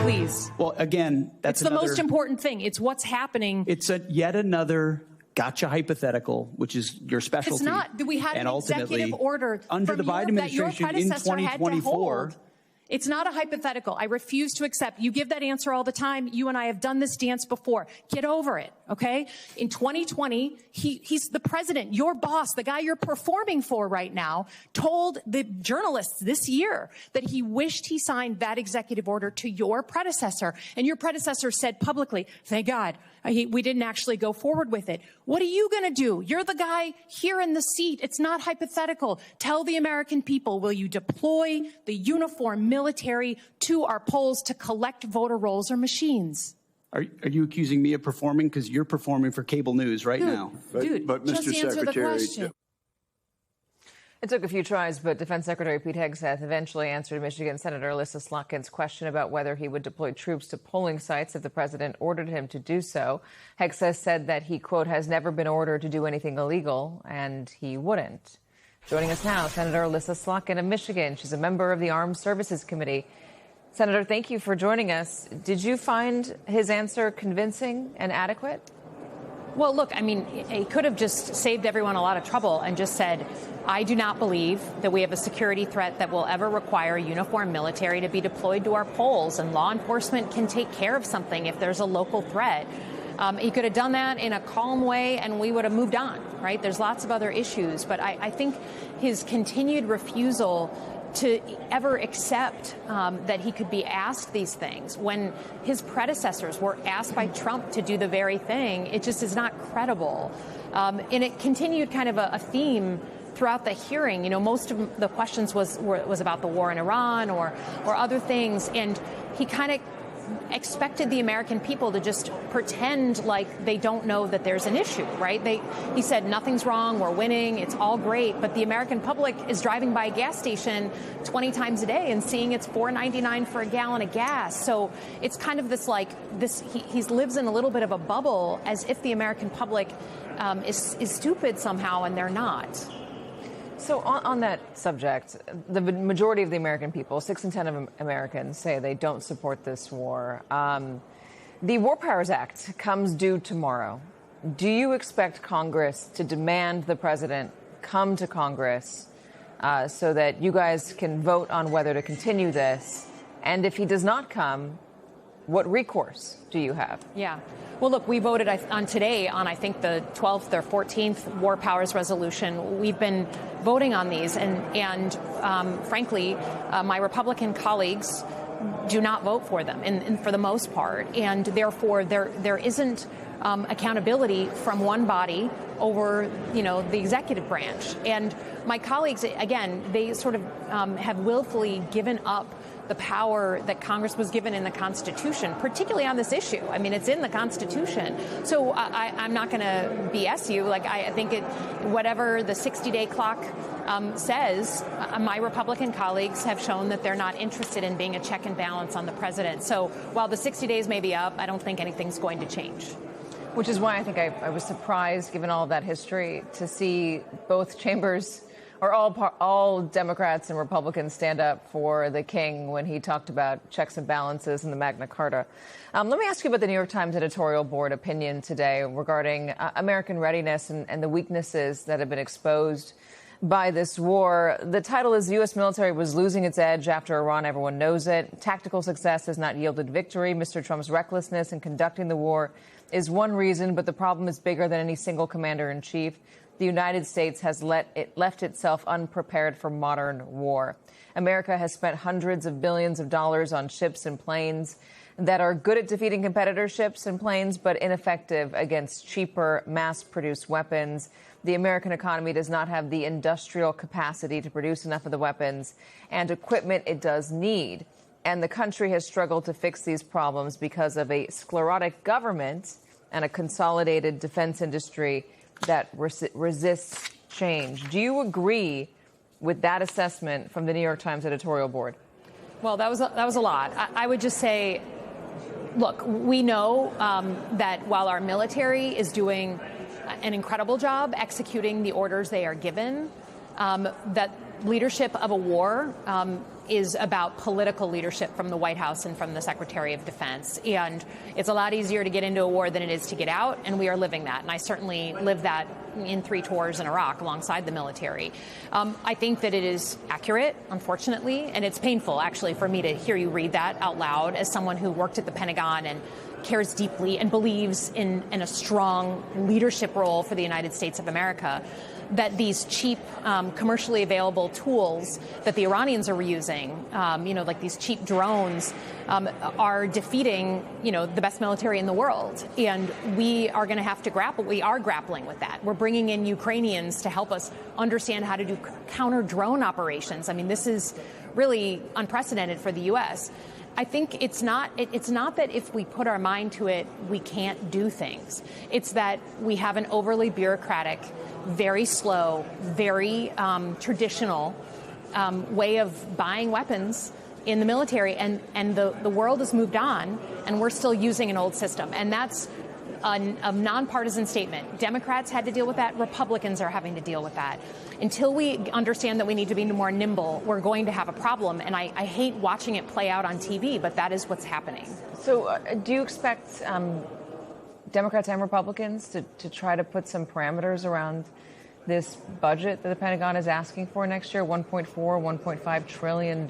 please. Well, again, that's the most important thing. It's what's happening. It's yet another gotcha hypothetical, which is your specialty. It's not. We had an executive order under the Biden administration in 2024. It's not a hypothetical. I refuse to accept. You give that answer all the time. You and I have done this dance before. Get over it, okay? In 2020, he's the president, your boss, the guy you're performing for right now, told the journalists this year that he wished he signed that executive order to your predecessor. And your predecessor said publicly, thank God, we didn't actually go forward with it. What are you going to do? You're the guy here in the seat. It's not hypothetical. Tell the American people, will you deploy the uniform military to our polls to collect voter rolls or machines? Are you accusing me of performing? Because you're performing for cable news right now. But just Mr. answer the question. It took a few tries, but Defense Secretary Pete Hegseth eventually answered Michigan Senator Alyssa Slotkin's question about whether he would deploy troops to polling sites if the president ordered him to do so. Hegseth said that he, quote, has never been ordered to do anything illegal, and he wouldn't. Joining us now, Senator Alyssa Slotkin of Michigan. She's a member of the Armed Services Committee. Senator, thank you for joining us. Did you find his answer convincing and adequate? Well, look, I mean, he could have just saved everyone a lot of trouble and just said, I do not believe that we have a security threat that will ever require uniformed military to be deployed to our polls, and law enforcement can take care of something if there's a local threat. He could have done that in a calm way, and we would have moved on, right? There's lots of other issues, but I think his continued refusal to ever accept that he could be asked these things when his predecessors were asked by Trump to do the very thing, it just is not credible. And it continued kind of a theme throughout the hearing. You know, most of the questions was about the war in Iran or other things, and he kind of expected the American people to just pretend like they don't know that there's an issue, right? He said nothing's wrong, we're winning, it's all great, but the American public is driving by a gas station 20 times a day and seeing it's $4.99 for a gallon of gas. So it's kind of he lives in a little bit of a bubble as if the American public is stupid somehow, and they're not. So on that subject, the majority of the American people, 6 in 10 of Americans, say they don't support this war. The War Powers Act comes due tomorrow. Do you expect Congress to demand the president come to Congress so that you guys can vote on whether to continue this? And if he does not come, what recourse do you have? Yeah. Well, look, we voted on today on, I think, the 12th or 14th War Powers Resolution. We've been voting on these, and frankly, my Republican colleagues do not vote for them, and for the most part, and therefore there isn't accountability from one body over, the executive branch. And my colleagues, again, they sort of have willfully given up the power that Congress was given in the Constitution, particularly on this issue. I mean, it's in the Constitution. So I'm not going to BS you. Like, I think whatever the 60-day clock says, my Republican colleagues have shown that they're not interested in being a check and balance on the president. So while the 60 days may be up, I don't think anything's going to change. Which is why I think I was surprised, given all of that history, to see both chambers or all Democrats and Republicans stand up for the king when he talked about checks and balances in the Magna Carta. Let me ask you about the New York Times editorial board opinion today regarding American readiness and the weaknesses that have been exposed by this war. The title is, U.S. military was losing its edge after Iran. Everyone knows it. Tactical success has not yielded victory. Mr. Trump's recklessness in conducting the war is one reason, but the problem is bigger than any single commander-in-chief. The United States has left itself unprepared for modern war. America has spent hundreds of billions of dollars on ships and planes that are good at defeating competitor ships and planes, but ineffective against cheaper, mass-produced weapons. The American economy does not have the industrial capacity to produce enough of the weapons and equipment it does need. And the country has struggled to fix these problems because of a sclerotic government and a consolidated defense industry that resists change. Do you agree with that assessment from the New York Times editorial board? Well, that was a lot. I would just say, look, we know that while our military is doing an incredible job executing the orders they are given, that leadership of a war is about political leadership from the White House and from the Secretary of Defense. And it's a lot easier to get into a war than it is to get out, and we are living that. And I certainly lived that in 3 tours in Iraq alongside the military. I think that it is accurate, unfortunately, and it's painful, actually, for me to hear you read that out loud as someone who worked at the Pentagon and cares deeply and believes in a strong leadership role for the United States of America, that these cheap, commercially available tools that the Iranians are using, like these cheap drones, are defeating, the best military in the world. And we are going to have to we are grappling with that. We're bringing in Ukrainians to help us understand how to do counter drone operations. I mean, this is really unprecedented for the U.S. I think it's not that if we put our mind to it, we can't do things. It's that we have an overly bureaucratic, very slow, very traditional way of buying weapons in the military. And the world has moved on, and we're still using an old system. And that's a nonpartisan statement. Democrats had to deal with that. Republicans are having to deal with that. Until we understand that we need to be more nimble, we're going to have a problem. And I hate watching it play out on TV, but that is what's happening. So do you expect Democrats and Republicans to try to put some parameters around this budget that the Pentagon is asking for next year, $1.4, $1.5 trillion?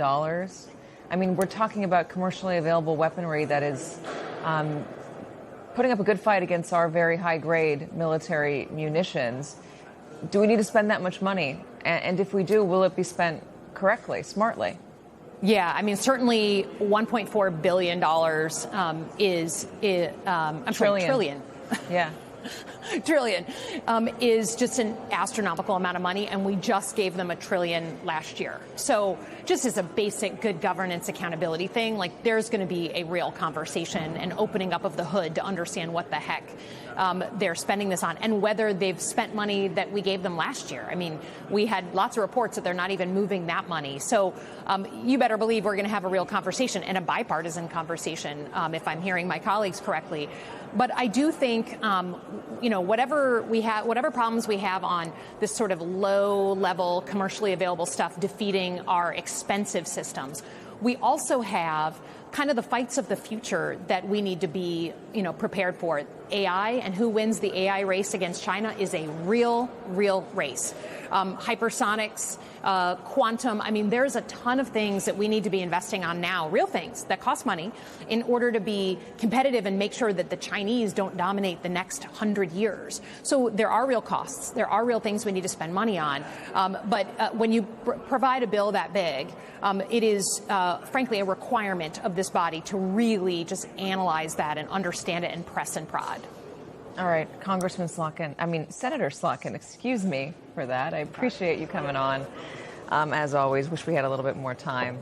I mean, we're talking about commercially available weaponry that is putting up a good fight against our very high-grade military munitions. Do we need to spend that much money? And if we do, will it be spent correctly, smartly? Yeah, I mean, certainly $1.4 billion trillion. Yeah. Trillion is just an astronomical amount of money, and we just gave them $1 trillion last year. So just as a basic good governance accountability thing, like there's going to be a real conversation and opening up of the hood to understand what the heck they're spending this on and whether they've spent money that we gave them last year. I mean, we had lots of reports that they're not even moving that money. So you better believe we're going to have a real conversation and a bipartisan conversation, if I'm hearing my colleagues correctly. But I do think, whatever problems we have on this sort of low-level, commercially available stuff defeating our expensive systems, we also have kind of the fights of the future that we need to be, prepared for. AI and who wins the AI race against China is a real race. Hypersonics, quantum. I mean, there's a ton of things that we need to be investing on now, real things that cost money, in order to be competitive and make sure that the Chinese don't dominate the next 100 years. So there are real costs. There are real things we need to spend money on. But when you provide a bill that big, it is, frankly, a requirement of this body to really just analyze that and understand it and press and prod. All right, Senator Slotkin, excuse me for that. I appreciate you coming on. As always, wish we had a little bit more time.